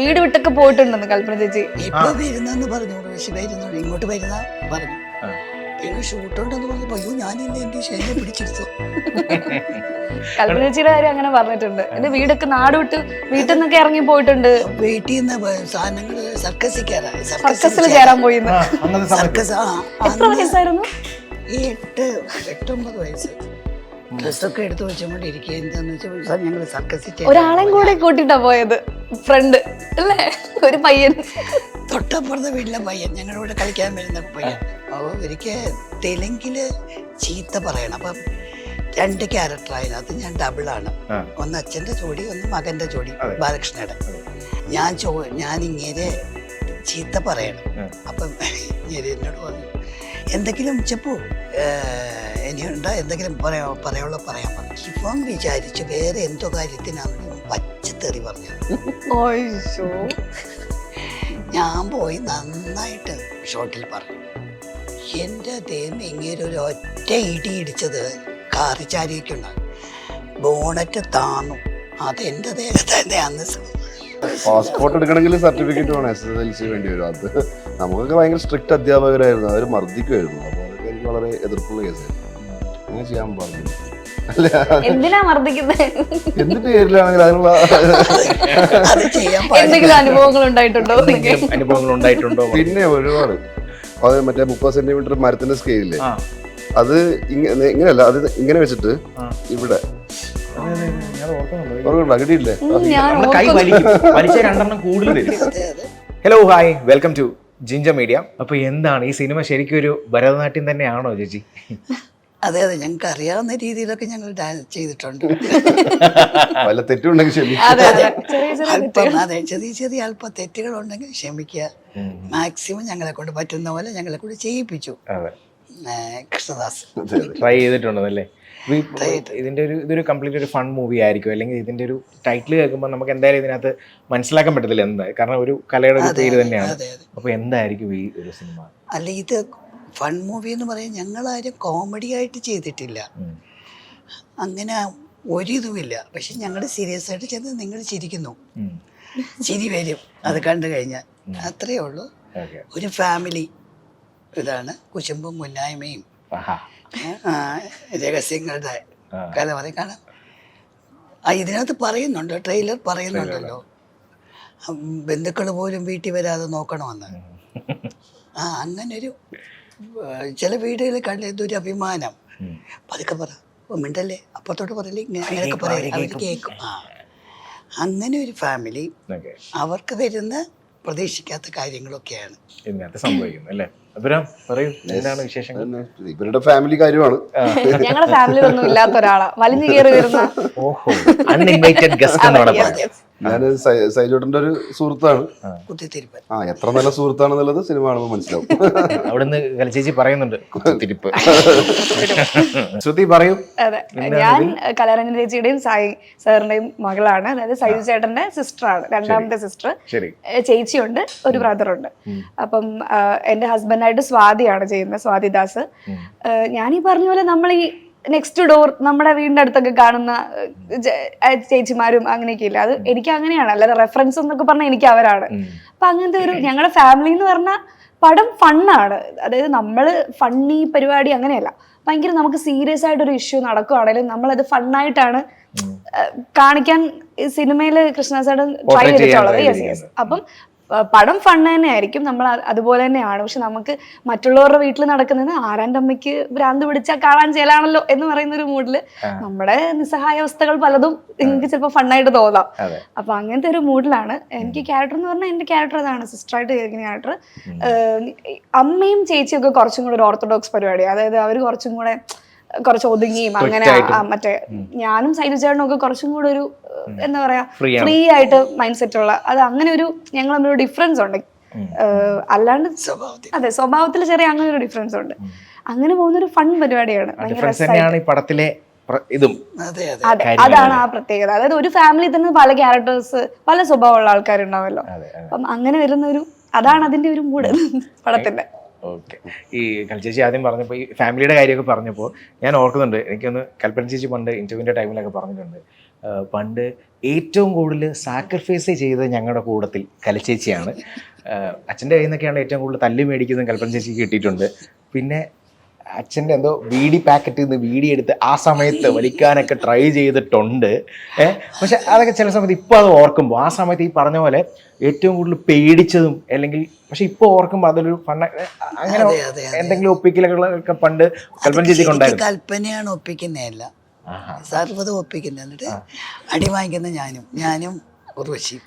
വീട് വിട്ടൊക്കെ പോയിട്ടുണ്ടെന്ന് കൽപ്പന ചേച്ചി. ഇപ്പൊ വരുന്നെന്ന് പറഞ്ഞു, പക്ഷെ വരുന്നുണ്ട്, ഇങ്ങോട്ട് വരുന്ന പറഞ്ഞു. പിന്നെ ഷൂട്ടുണ്ടെന്ന് പറഞ്ഞപ്പോ അയ്യോ ഞാനില്ല, എന്റെ ശരീരം പിടിച്ചെടുത്തു. കൽപ്പന ചേച്ചിയുടെ കാര്യം അങ്ങനെ പറഞ്ഞിട്ടുണ്ട്. എന്റെ വീടൊക്കെ നാട് വിട്ട് വീട്ടിൽ നിന്നൊക്കെ ഇറങ്ങി പോയിട്ടുണ്ട്. വീട്ടിൽ നിന്ന് സാധനങ്ങള് സർക്കസിൽ സർക്കസിൽ ചേരാൻ പോയി. സർക്കസ്. എത്ര വയസ്സായിരുന്നു? 8-9 വയസ്സ്. ഡ്രസ്സൊക്കെ എടുത്ത് വെച്ചുകൊണ്ടിരിക്കുക. എന്താന്ന് വെച്ചാൽ ഞങ്ങള് സർക്കസിൽ ഒരാളെയും കൂടെ കൂട്ടിട്ടാ പോയത്, ഫ്രണ്ട് അല്ലേ, ഒരു പയ്യൻ. തൊട്ടപ്പുറത്തെ വീട്ടിലെ പയ്യൻ ഞങ്ങളോട് കളിക്കാൻ വരുന്ന പയ്യൻ. അപ്പോൾ ഒരിക്കൽ തെലുങ്കില് ചീത്ത പറയണം. അപ്പം 2 ക്യാരക്ടർ അതിനകത്ത് ഞാൻ ഡബിളാണ്. ഒന്ന് അച്ഛൻ്റെ ജോഡി, ഒന്ന് മകൻ്റെ ജോഡി, ബാലകൃഷ്ണയുടെ. ഞാൻ ഇങ്ങനെ ചീത്ത പറയണം. അപ്പം ഇങ്ങനെ എന്നോട് പറഞ്ഞു, എന്തെങ്കിലും ചെപ്പു ഇനിയുണ്ടോ, എന്തെങ്കിലും പറയാൻ പറഞ്ഞു. ഇപ്പം വിചാരിച്ചു വേറെ എന്തോ കാര്യത്തിനാണെങ്കിലും പച്ചത്തെറി പറഞ്ഞു. ഞാൻ പോയി നന്നായിട്ട് ഷോട്ടിൽ പറഞ്ഞു. എൻ്റെ ദൈവം ഇങ്ങനെ ഒരു ഒറ്റ ഇടിച്ചത് കാറി ചാരിക്കുണ്ടാകും. ബോണറ്റ് താന്നു. അതെൻ്റെ ദേഹത്തെ അന്ന്. പാസ്പോർട്ട് എടുക്കണമെങ്കിൽ സർട്ടിഫിക്കറ്റ് വേണം, SSLC വേണ്ടി വരും. അത് നമുക്കൊക്കെ ഭയങ്കര സ്ട്രിക്റ്റ് അധ്യാപകരായിരുന്നു, അവർ മർദ്ദിക്കുമായിരുന്നു. അപ്പോൾ അതൊക്കെ എനിക്ക് വളരെ എതിർപ്പുള്ള കേസായിരുന്നു. അങ്ങനെ ചെയ്യാൻ പാടില്ല. എന്തിനാ മർദ്ദിക്കുന്നത്? എന്തിന്റെ പേരിലാണെങ്കിൽ അതിനുള്ള എന്തെങ്കിലും അനുഭവങ്ങൾ ഉണ്ടായിട്ടുണ്ടോ? പിന്നെ ഒരുപാട്. അത് മറ്റേ 30 സെന്റിമീറ്റർ മരത്തിന്റെ സ്കെയിലില്ലേ, അത് ഇങ്ങനെയല്ല, അത് ഇങ്ങനെ വെച്ചിട്ട് ഇവിടെ കിട്ടിയില്ലേ, hello hi, welcome to Ginger Media. അപ്പൊ എന്താണ് ഈ സിനിമ, ശരിക്കും ഒരു ഭരതനാട്യം തന്നെയാണോ ചേച്ചി? അതെ അതെ, ഞങ്ങൾക്ക് അറിയാവുന്ന രീതിയിലൊക്കെ ഞങ്ങൾ ഡാൻസ് ചെയ്തിട്ടുണ്ട്. വല്ല തെറ്റുണ്ടെങ്കിൽ ചെറിയ ചെറിയ അല്പ തെറ്റുകൾ ഉണ്ടെങ്കിൽ ക്ഷമിക്കുക. മാക്സിമം ഞങ്ങളെ കൊണ്ട് പറ്റുന്ന പോലെ ഞങ്ങളെ കൊണ്ട് ചെയ്യിപ്പിച്ചു. കൃഷ്ണദാസ് ട്രൈ ചെയ്തിട്ടുണ്ടെന്നല്ലേ? ഇതൊരു കംപ്ലീറ്റ് ഒരു ഫൺ മൂവി ആയിരിക്കും, അല്ലെങ്കിൽ ഇതിന്റെ ഒരു ടൈറ്റിൽ കേൾക്കുമ്പോൾ നമുക്ക് എന്തായാലും ഇതിനകത്ത് മനസ്സിലാക്കാൻ പറ്റത്തില്ല എന്താ, കാരണം ഒരു കലയുടെ ഒരു പേര് തന്നെയാണ്. അപ്പൊ എന്തായിരിക്കും ഈ ഒരു സിനിമ? അല്ല, ഇത് ഫൺ മൂവി എന്ന് പറയാൻ ഞങ്ങളാരും കോമഡി ആയിട്ട് ചെയ്തിട്ടില്ല, അങ്ങനെ ഒരിതുമില്ല. പക്ഷെ ഞങ്ങൾ സീരിയസ് ആയിട്ട് ചെന്ന് നിങ്ങൾ ചിരിക്കുന്നു, ചിരി വരും അത് കണ്ടു കഴിഞ്ഞാൽ. അത്രയേ ഉള്ളൂ. ഒരു ഫാമിലി ഇതാണ്, കുശുമ്പും മുന്നായ്മയും രഹസ്യങ്ങളുടെ കഥ പറയും. കാണാം, ഇതിനകത്ത് പറയുന്നുണ്ട്, ട്രെയിലർ പറയുന്നുണ്ടല്ലോ, ബന്ധുക്കൾ പോലും വീട്ടിൽ വരാതെ നോക്കണമെന്ന്. അങ്ങനൊരു ചില വീടുകളിൽ കണ്ട എന്തൊരു അഭിമാനം. പതുക്കെ പറ, മിണ്ടല്ലേ, അപ്പുറത്തോട്ട് പറയല്ലേ, അങ്ങനെയൊക്കെ പറയാം, അവർ കേൾക്കും. അങ്ങനെ ഒരു ഫാമിലി, അവർക്ക് വരുന്ന പ്രതീക്ഷിക്കാത്ത കാര്യങ്ങളൊക്കെയാണ് ഇതിനകത്ത് സംഭവിക്കുന്നത് അല്ലേ? ഇവരുടെ ഫാമിലി കാര്യമാണ്. ഞങ്ങളുടെ ഫാമിലി ഒന്നും ഇല്ലാത്ത ഒരാളാ വലിഞ്ഞു കയറി വരുന്ന. ഞാൻ സൈജോട്ടന്റെ ഒരു സുഹൃത്താണ്. എത്ര നല്ല സുഹൃത്താണെന്നുള്ളത് സിനിമ കാണുമ്പോൾ മനസ്സിലാവും. അവിടുന്ന് കലച്ചേച്ചി പറയുന്നുണ്ട് കുത്തിരിപ്പ്. ശ്രുതി പറയൂ. അതെ, ഞാൻ കലാരഞ്ജന ചേച്ചിയുടെയും സായി സാറിന്റെയും മകളാണ്. അതായത് സൈജു ചേട്ടന്റെ സിസ്റ്ററാണ്, രണ്ടാമത്തെ സിസ്റ്റർ. ചേച്ചിയുണ്ട്, ഒരു ബ്രദറുണ്ട്. അപ്പം എന്റെ ഹസ്ബൻഡായിട്ട് സ്വാതിയാണ് ചെയ്യുന്നത്, സ്വാതിദാസ്. ഞാനീ പറഞ്ഞ പോലെ നമ്മൾ ഈ നെക്സ്റ്റ് ഡോർ നമ്മുടെ വീടിന്റെ അടുത്തൊക്കെ കാണുന്ന ചേച്ചിമാരും അങ്ങനെയൊക്കെ ഇല്ല, അത് എനിക്ക് അങ്ങനെയാണ്. അല്ലാതെ റെഫറൻസ് എന്നൊക്കെ പറഞ്ഞാൽ എനിക്ക് അവരാണ്. അപ്പൊ അങ്ങനത്തെ ഒരു ഞങ്ങളുടെ ഫാമിലി എന്ന് പറഞ്ഞാൽ പടം ഫണ്ണാണ്. അതായത് നമ്മള് ഫണ്ണി പരിപാടി അങ്ങനെയല്ല, ഭയങ്കര നമുക്ക് സീരിയസ് ആയിട്ടൊരു ഇഷ്യൂ നടക്കുകയാണെങ്കിലും നമ്മളത് ഫണ്ണായിട്ടാണ് കാണിക്കാൻ സിനിമയില് കൃഷ്ണസാടൻ ട്രൈ ചെയ്തിട്ടുള്ളത്. Yes yes. അപ്പം പടം ഫണ്ണ് തന്നെ ആയിരിക്കും, നമ്മൾ അതുപോലെ തന്നെയാണ്. പക്ഷെ നമുക്ക് മറ്റുള്ളവരുടെ വീട്ടിൽ നടക്കുന്നത് ആരാൻ്റെ അമ്മയ്ക്ക് ഭ്രാന്ത് പിടിച്ചാൽ കാണാൻ ചെയ്യലാണല്ലോ എന്ന് പറയുന്ന ഒരു മൂഡില് നമ്മുടെ നിസ്സഹായാവസ്ഥകൾ പലതും എനിക്ക് ചിലപ്പോൾ ഫണ്ണായിട്ട് തോന്നാം. അപ്പൊ അങ്ങനത്തെ ഒരു മൂഡിലാണ്. എനിക്ക് ക്യാരക്ടർ എന്ന് പറഞ്ഞാൽ എന്റെ ക്യാരക്ടർ അതാണ്, സിസ്റ്ററായിട്ട് കേൾക്കുന്ന ക്യാരക്ടർ. അമ്മയും ചേച്ചിയും ഒക്കെ കുറച്ചും കൂടെ ഒരു ഓർത്തഡോക്സ് പരിപാടി, അതായത് അവർ കുറച്ചും കൂടെ കുറച്ച് ഒതുങ്ങിയും അങ്ങനെ. മറ്റേ ഞാനും സൈജു ചേട്ടനും ഒക്കെ കുറച്ചും കൂടെ ഒരു എന്താ പറയാ ഫ്രീ ആയിട്ട് മൈൻഡ് സെറ്റ് ഉള്ള, അത് അങ്ങനെ ഒരു ഞങ്ങൾ തമ്മിലൊരു ഡിഫറൻസ് ഉണ്ട്. അല്ലാണ്ട് അതെ, സ്വഭാവത്തിൽ ചെറിയ അങ്ങനെ ഒരു ഡിഫറൻസ് ഉണ്ട്. അങ്ങനെ പോകുന്നൊരു ഫൺ പരിപാടിയാണ്. അതാണ് ആ പ്രത്യേകത. അതായത് ഒരു ഫാമിലി തന്നെ പല ക്യാരക്ടേഴ്സ്, പല സ്വഭാവമുള്ള ആൾക്കാരുണ്ടാവല്ലോ. അപ്പം അങ്ങനെ വരുന്ന ഒരു, അതാണ് അതിന്റെ ഒരു മൂഡ് പടത്തിന്റെ. ഓക്കെ. ഈ കൽച്ചേച്ചി ആദ്യം പറഞ്ഞപ്പോൾ ഈ ഫാമിലിയുടെ കാര്യമൊക്കെ പറഞ്ഞപ്പോൾ ഞാൻ ഓർക്കുന്നുണ്ട്, എനിക്കൊന്ന് കൽപ്പന ചേച്ചി പണ്ട് ഇന്റർവ്യൂവിൻ്റെ ടൈമിലൊക്കെ പറഞ്ഞിട്ടുണ്ട്, പണ്ട് ഏറ്റവും കൂടുതൽ സാക്രിഫൈസ് ചെയ്തത് ഞങ്ങളുടെ കൂട്ടത്തിൽ കലച്ചേച്ചിയാണ്. അച്ഛൻ്റെ കയ്യിൽ നിന്നൊക്കെയാണ് ഏറ്റവും കൂടുതൽ തല്ല് മേടിക്കുന്നത് കൽപ്പന ചേച്ചിക്ക് കിട്ടിയിട്ടുണ്ട്. പിന്നെ അച്ഛൻ്റെ എന്തോ വീഡി പാക്കറ്റിൽ നിന്ന് വീഡി എടുത്ത് ആ സമയത്ത് വലിക്കാനൊക്കെ ട്രൈ ചെയ്തിട്ടുണ്ട്. പക്ഷെ അതൊക്കെ ചില സമയത്ത് ഇപ്പോൾ അത് ഓർക്കുമ്പോൾ ആ സമയത്ത് ഈ പറഞ്ഞ പോലെ ഏറ്റവും കൂടുതൽ പേടിച്ചതും അല്ലെങ്കിൽ പക്ഷെ ഇപ്പോൾ ഓർക്കുമ്പോൾ അതൊരു ഫണ്ണ അങ്ങനെ എന്തെങ്കിലും ഒപ്പിക്കലുകളൊക്കെ പണ്ട് കൽപ്പന ചേച്ചിക്ക് ഉണ്ടായിരുന്നു. കൽപ്പനയാണ് ഒപ്പിക്കുന്നതല്ല, സർവ്വതും ഒപ്പിക്കുന്നത്. എന്നിട്ട് അടി വാങ്ങിക്കുന്ന ഞാനും ഉർവശിയും.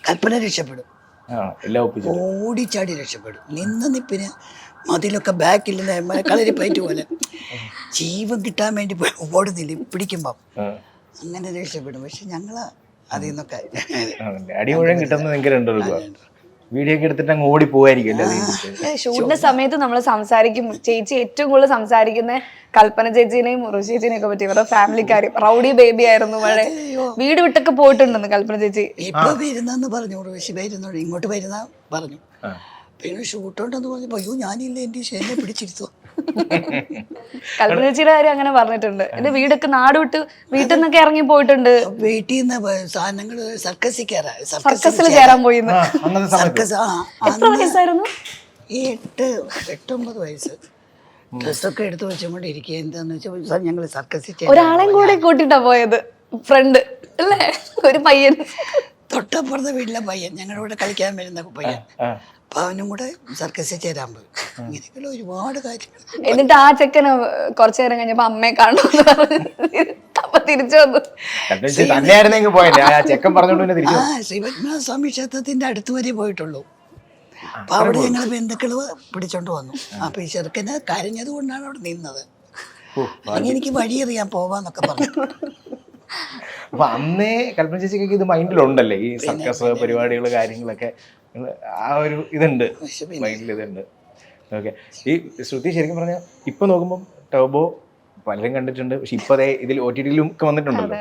കൽപ്പന രക്ഷപ്പെടും, ഓടിച്ചാടി രക്ഷപ്പെടും. നിപ്പിന് മതിലൊക്കെ ബാക്കിൽ കളരി പയറ്റ് പോലെ ജീവൻ കിട്ടാൻ വേണ്ടി ഓടുന്നില്ല പിടിക്കുമ്പം, അങ്ങനെ രക്ഷപ്പെടും. പക്ഷെ ഞങ്ങള് അതിൽ നിന്നൊക്കെ അടി മുഴുവൻ കിട്ടുന്നത് ഭയങ്കര വീഡിയോ ഒക്കെ എടുത്തിട്ട് അങ്ങ് ഓടി പോവായിരിക്കും. ഷൂട്ടിന്റെ സമയത്ത് നമ്മൾ സംസാരിക്കും, ചേച്ചി ഏറ്റവും കൂടുതൽ സംസാരിക്കുന്ന കൽപ്പന ചേച്ചീനെയും ഉറവശി ചേച്ചീനെയും ഒക്കെ പറ്റി. ഇവരുടെ ഫാമിലിക്കാര് റൗഡി ബേബി ആയിരുന്നു, മഴ വീട് വിട്ടൊക്കെ പോയിട്ടുണ്ടെന്ന് കൽപ്പന ചേച്ചി. ഇപ്പൊ വരുന്നെന്ന് പറഞ്ഞു, ഉറവശി വരുന്നു, ഇങ്ങോട്ട് വരുന്ന പറഞ്ഞു. പിന്നെ ഷൂട്ടുണ്ടെന്ന് പറഞ്ഞപ്പോ അയ്യോ ഞാനില്ല, എന്റെ എന്നെ പിടിച്ചിരുത്തോ. കൽപ്പന ചേച്ചിയുടെ കാര്യം അങ്ങനെ പറഞ്ഞിട്ടുണ്ട്. എന്റെ വീടൊക്കെ നാട് വിട്ട് വീട്ടിൽ നിന്നൊക്കെ ഇറങ്ങി പോയിട്ടുണ്ട്. വീട്ടിൽ നിന്ന് സാധനങ്ങൾ സർക്കസിൽ ചേരാൻ പോയി. സർക്കസ് എത്ര വയസ്സായിരുന്നു? ഈ 8-9 വയസ്സ്. ഡ്രസ്സൊക്കെ എടുത്തു വെച്ചുകൊണ്ട് ഇരിക്കുക. എന്താന്ന് വെച്ചാൽ ഞങ്ങൾ സർക്കസിൽ ഒരാളെയും കൂടെ കൂട്ടിട്ടാ പോയത്, ഫ്രണ്ട് അല്ലേ, ഒരു പയ്യൻ, തൊട്ടപ്പുറത്തെ വീട്ടിലെ പയ്യൻ, ഞങ്ങളുടെ കൂടെ കളിക്കാൻ വരുന്ന പയ്യൻ. അപ്പൊ അവനും കൂടെ സർക്കസിൽ ചേരാൻ പോയി. ഇങ്ങനെയൊക്കെയുള്ള ഒരുപാട് കാര്യങ്ങൾ. എന്നിട്ട് ആ ചെക്കന് കുറച്ചു നേരം കഴിഞ്ഞപ്പോ അമ്മയെ കാണുമെന്ന് പറഞ്ഞു അപ്പൊ തിരിച്ചു വന്നു. ശ്രീപത്മനാഭ സ്വാമി ക്ഷേത്രത്തിന്റെ അടുത്ത് വരെ പോയിട്ടുള്ളൂ. അപ്പൊ അവിടെ ഞങ്ങൾ ബന്ധുക്കള് പിടിച്ചോണ്ട് വന്നു. അപ്പൊ ഈ ചെറുക്കന് കരഞ്ഞത് കൊണ്ടാണ് അവിടെ നിന്നത്. അല്ലെങ്കിൽ എനിക്ക് വഴിയറിയാൻ പോവാന്നൊക്കെ പറഞ്ഞു. അപ്പൊ അന്നേ കൽപ്പന ചേച്ചിക്ക് ഇത് മൈൻഡിലുണ്ടല്ലേ, ഈ സർക്കസ് പരിപാടികൾ കാര്യങ്ങളൊക്കെ ആ ഒരു ഇതുണ്ട് മൈൻഡിൽ, ഇതുണ്ട്. ഓക്കെ. ഈ ശ്രുതി ശരിക്കും പറഞ്ഞാൽ ഇപ്പൊ നോക്കുമ്പോൾ ടർബോ പലരും കണ്ടിട്ടുണ്ട്, പക്ഷെ ഇപ്പൊ അതേ ഇതിൽ OTT-ലും ഒക്കെ വന്നിട്ടുണ്ടല്ലോ.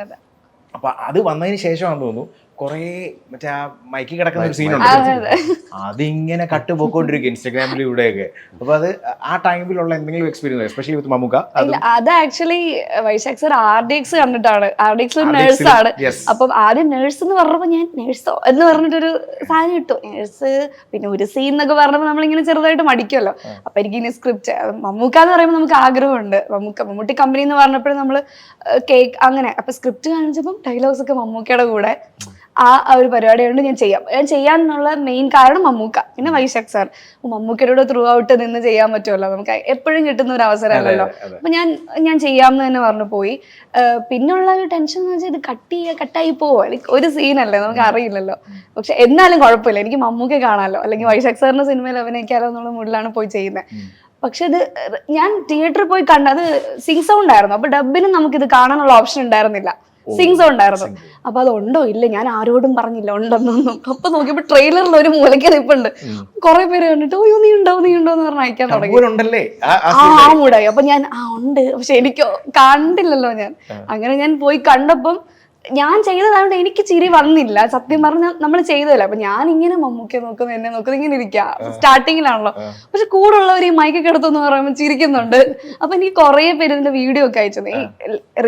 അപ്പൊ അത് വന്നതിന് ശേഷമാണെന്ന് തോന്നുന്നു കുറേ മറ്റേ ആ മൈക്കി കിടക്കുന്ന ഒരു സീനുണ്ട്, അതിങ്ങനെ കട്ട് പോയിക്കൊണ്ടിരിക്കും ഇൻസ്റ്റാഗ്രാമിലൂടെയൊക്കെ. അപ്പൊ അത് ആ ടൈമിലുള്ള എന്തെങ്കിലും എക്സ്പീരിയൻസ് എസ്പെഷ്യലി വിത്ത് മമ്മൂക്ക? അത് ആക്ച്വലി വൈശാഖ് സർ RDX കണ്ടിട്ടാണ്. RDX നേഴ്സാണ്. അപ്പം ആദ്യം നേഴ്സ് എന്ന് പറഞ്ഞപ്പോ ഞാൻ നേഴ്സോ എന്ന് പറഞ്ഞിട്ടൊരു സാധനം കിട്ടും, നേഴ്സ്. പിന്നെ ഒരു സീൻ എന്നൊക്കെ പറഞ്ഞപ്പോ നമ്മളിങ്ങനെ ചെറുതായിട്ട് മടിക്കുമല്ലോ. അപ്പൊ എനിക്ക് ഇനി സ്ക്രിപ്റ്റ് മമ്മൂക്ക എന്ന് പറയുമ്പോൾ നമുക്ക് ആഗ്രഹമുണ്ട്. മമ്മൂട്ടി കമ്പനി എന്ന് പറഞ്ഞപ്പോഴും നമ്മള് കേക്ക് അങ്ങനെ. അപ്പൊ സ്ക്രിപ്റ്റ് കാണിച്ചപ്പം ഡയലോഗ്സ് ഒക്കെ മമ്മൂക്കയുടെ കൂടെ ആ ഒരു പരിപാടിയുണ്ട്. ഞാൻ ചെയ്യാനുള്ള മെയിൻ കാരണം മമ്മൂക്ക, പിന്നെ വൈശാഖ് സാർ. മമ്മൂക്കരോട് ത്രൂ ഔട്ട് നിന്ന് ചെയ്യാൻ പറ്റുമല്ലോ, നമുക്ക് എപ്പോഴും കിട്ടുന്ന ഒരു അവസരമല്ലല്ലോ. അപ്പൊ ഞാൻ ചെയ്യാമെന്ന് തന്നെ പറഞ്ഞു പോയി. പിന്നെയുള്ള ഒരു ടെൻഷൻ എന്ന് വെച്ചാൽ ഇത് കട്ടായി പോവോ, ഒരു സീനല്ലേ, നമുക്ക് അറിയില്ലല്ലോ. പക്ഷെ എന്നാലും കുഴപ്പമില്ല, എനിക്ക് മമ്മൂക്കെ കാണാമല്ലോ, അല്ലെങ്കിൽ വൈശാഖ് സാറിന്റെ സിനിമയിൽ അഭിനയിക്കാലോ എന്നുള്ള മൂഡിലാണ് പോയി ചെയ്യുന്നത്. പക്ഷെ ഇത് ഞാൻ തിയേറ്ററിൽ പോയി അത് സിംഗ് സൗണ്ട് ആയിരുന്നു. അപ്പൊ ഡബിനും നമുക്കിത് കാണാനുള്ള ഓപ്ഷൻ ഉണ്ടായിരുന്നില്ല, സിംഗ് സൗണ്ട് ആയിരുന്നു. അപ്പൊ അത് ഉണ്ടോ ഇല്ല ഞാൻ ആരോടും പറഞ്ഞില്ല ഉണ്ടെന്നൊന്നും. അപ്പൊ നോക്കിയപ്പോ ട്രെയിലറിൽ ഒരു മൂലയ്ക്ക് നിൽപ്പുണ്ട്. കുറെ പേര് കണ്ടിട്ട് ഓ നീ ഉണ്ടോ എന്ന് പറഞ്ഞ് അയക്കാൻ തുടങ്ങി. ആ മൂടായി. അപ്പൊ ഞാൻ ഉണ്ട്, പക്ഷെ എനിക്കോ കണ്ടില്ലല്ലോ ഞാൻ. അങ്ങനെ ഞാൻ പോയി കണ്ടപ്പം ഞാൻ ചെയ്തതായതുകൊണ്ട് എനിക്ക് ചിരി വന്നില്ല, സത്യം പറഞ്ഞാൽ നമ്മൾ ചെയ്തതല്ല. അപ്പൊ ഞാൻ ഇങ്ങനെ മമ്മൂക്കെ നോക്കുന്നു, എന്നെ നോക്കുന്നു, ഇങ്ങനെ ഇരിക്കുക. സ്റ്റാർട്ടിങ്ങിലാണല്ലോ. പക്ഷെ കൂടെ ഉള്ളവർ ഈ മൈക്കൊക്കെ എടുത്തെന്ന് പറയുമ്പോൾ ചിരിക്കുന്നുണ്ട്. അപ്പൊ എനിക്ക് കുറെ പേര് ഇതിന്റെ വീഡിയോ ഒക്കെ അയച്ചത്. ഈ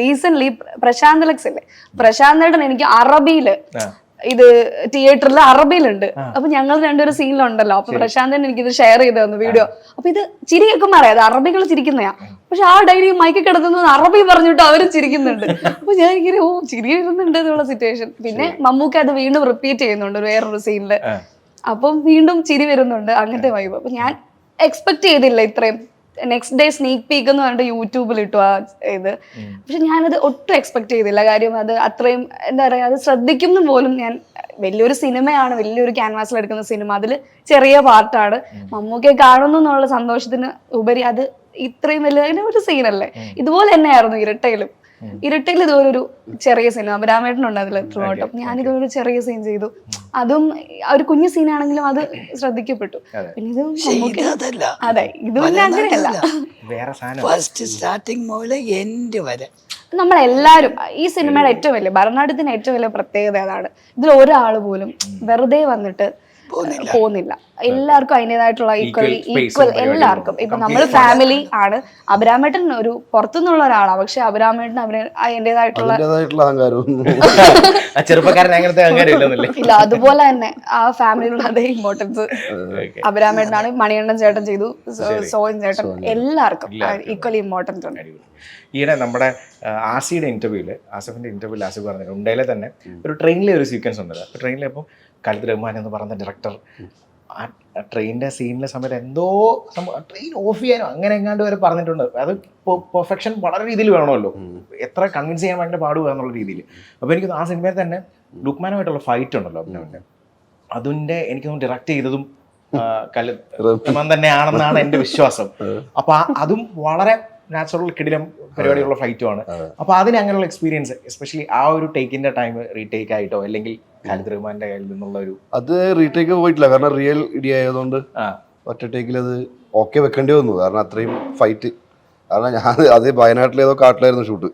റീസെന്റ് പ്രശാന്ത് ലക്സ് ഇല്ലേ, പ്രശാന്തേട്ടൻ എനിക്ക് അറബിയില് ഇത് തിയേറ്ററിൽ അറബിയിലുണ്ട്. അപ്പൊ ഞങ്ങൾ രണ്ടൊരു സീനിലുണ്ടല്ലോ. അപ്പൊ പ്രശാന്തൻ എനിക്കിത് ഷെയർ ചെയ്ത് തന്നു വീഡിയോ. അപ്പൊ ഇത് ചിരിയൊക്കെ അറിയാം, അറബികൾ ചിരിക്കുന്നയാ. പക്ഷെ ആ ഡൈലി മൈക്ക് കിടത്തുന്നത് അറബി പറഞ്ഞിട്ട് അവരും ചിരിക്കുന്നുണ്ട്. അപ്പൊ ഞാൻ ഇങ്ങനെ ചിരി വരുന്നുണ്ട് എന്നുള്ള സിറ്റുവേഷൻ. പിന്നെ മമ്മൂക്ക അത് വീണ്ടും റിപ്പീറ്റ് ചെയ്യുന്നുണ്ട് വേറൊരു സീനില്. അപ്പം വീണ്ടും ചിരി വരുന്നുണ്ട്, അങ്ങനത്തെ വൈബ്. അപ്പൊ ഞാൻ എക്സ്പെക്ട് ചെയ്തില്ല ഇത്രയും. നെക്സ്റ്റ് ഡേ സ്നീക്ക് പീക്ക് എന്ന് പറഞ്ഞിട്ട് യൂട്യൂബിൽ ഇട്ടു ആ ഇത്. പക്ഷെ ഞാനത് ഒട്ടും എക്സ്പെക്ട് ചെയ്തില്ല. കാര്യം അത് അത്രയും എന്താ പറയാ, അത് ശ്രദ്ധിക്കുന്ന പോലും ഞാൻ. വലിയൊരു സിനിമയാണ്, വലിയൊരു ക്യാൻവാസിൽ എടുക്കുന്ന സിനിമ, അതിൽ ചെറിയ പാർട്ടാണ്. മമ്മൂക്കെ കാണുന്നു എന്നുള്ള സന്തോഷത്തിന് ഉപരി അത് ഇത്രയും വലിയ ഒരു സീനല്ലേ. ഇതുപോലെ തന്നെയായിരുന്നു ഇരട്ടയിലും. ഇതുപോലെ ഒരു ചെറിയ സീൻ അഭിരാമേട്ടനുണ്ട് അതിൽ ത്രൂ ഔട്ട്. അപ്പൊ ഞാനിതുപോലെ ചെറിയ സീൻ ചെയ്തു. അതും ഒരു കുഞ്ഞു സീനാണെങ്കിലും അത് ശ്രദ്ധിക്കപ്പെട്ടു. പിന്നെ ഇത് അതെ, ഇത് പിന്നെ അങ്ങനെയല്ല, നമ്മളെല്ലാരും ഈ സിനിമയുടെ ഏറ്റവും വലിയ ഭരണാടത്തിന് ഏറ്റവും വലിയ പ്രത്യേകത അതാണ്. ഇതിൽ ഒരാൾ പോലും വെറുതെ വന്നിട്ട് പോകുന്നില്ല. എല്ലാവർക്കും അതിൻ്റെതായിട്ടുള്ള ഈക്വൽ പരിപാടി എല്ലാവർക്കും. ഇപ്പൊ നമ്മൾ ഫാമിലി ആണ്. അഭിരാമേട്ടൻ ഒരു പുറത്തുനിന്നുള്ള ഒരാളാണ്, പക്ഷെ അഭിരാമേട്ടൻ അതിൻ്റെതായിട്ടുള്ള അഹങ്കാരവും ചെറുപ്പക്കാരൻ അങ്ങനത്തെ അഹങ്കാരം ഇല്ലെന്നല്ലേ? ഇല്ല, അതുപോലെ തന്നെ ആ ഫാമിലിയിലുള്ള അതേ ഇമ്പോർട്ടൻസ് അഭിരാമേട്ടനാണ്. മണികണ്ഠൻ ചേട്ടൻ ചെയ്തു, സോഹൻ ചേട്ടൻ, എല്ലാവർക്കും ഈക്വലി ഇമ്പോർട്ടൻസ് ഉണ്ട്. ഈയിടെ നമ്മുടെ ആസിയുടെ ഇന്റർവ്യൂല്, ആസിഫിന്റെ ഇന്റർവ്യൂല് ആസിഫ് പറഞ്ഞിട്ടുണ്ട്, ഉണ്ടേലെ തന്നെ ഒരു ട്രെയിനിലെ ഒരു സീക്വൻസ് ഉണ്ട്. അപ്പോൾ ട്രെയിനിൽ ഇപ്പോൾ ഖാലിദ് റഹ്മാൻ എന്ന് പറയുന്ന ഡയറക്ടർ ആ ട്രെയിനിൻ്റെ സീനിലെ സമയത്ത് എന്തോ ട്രെയിൻ ഓഫ് ചെയ്യാനോ അങ്ങനെ എങ്ങാണ്ട് വരെ പറഞ്ഞിട്ടുണ്ട്. അത് പെർഫെക്ഷൻ വളരെ രീതിയിൽ വേണമല്ലോ, എത്ര കൺവിൻസ് ചെയ്യാൻ ഭയങ്കര പാടുക എന്നുള്ള രീതിയിൽ. അപ്പോൾ എനിക്ക് ആ സിനിമയിൽ തന്നെ ലുക്മാനുമായിട്ടുള്ള ഫൈറ്റ് ഉണ്ടല്ലോ അഭിനവൻ്റെ, അതിൻ്റെ എനിക്കൊന്ന് ഡയറക്റ്റ് ചെയ്തതും ഖാലിദ് റഹ്മാൻ തന്നെയാണെന്നാണ് എൻ്റെ വിശ്വാസം. അപ്പോൾ അതും വളരെ നാച്ചുറൽ കിടിലം പരിപാടിയുള്ള ഫൈറ്റുമാണ്. അപ്പോൾ അതിന് അങ്ങനെയുള്ള എക്സ്പീരിയൻസ്, എസ്പെഷ്യലി ആ ഒരു ടേക്കിൻ്റെ ടൈം റീടേക്ക് ആയിട്ടോ അല്ലെങ്കിൽ ഖാലിദ് റഹ്മാന്റെ കയ്യിൽ നിന്നുള്ള ഒരു അത് റീടേക്ക് പോയിട്ടില്ല, കാരണം റിയൽ ഇടി ആയതുകൊണ്ട് ഒറ്റ ടേക്കിൽ അത് ഓക്കെ വെക്കേണ്ടി വന്നു. കാരണം അത്രയും ഫൈറ്റ്, കാരണം ഞാൻ അത് വയനാട്ടിലേതോ കാട്ടിലായിരുന്നു ഷൂട്ട്.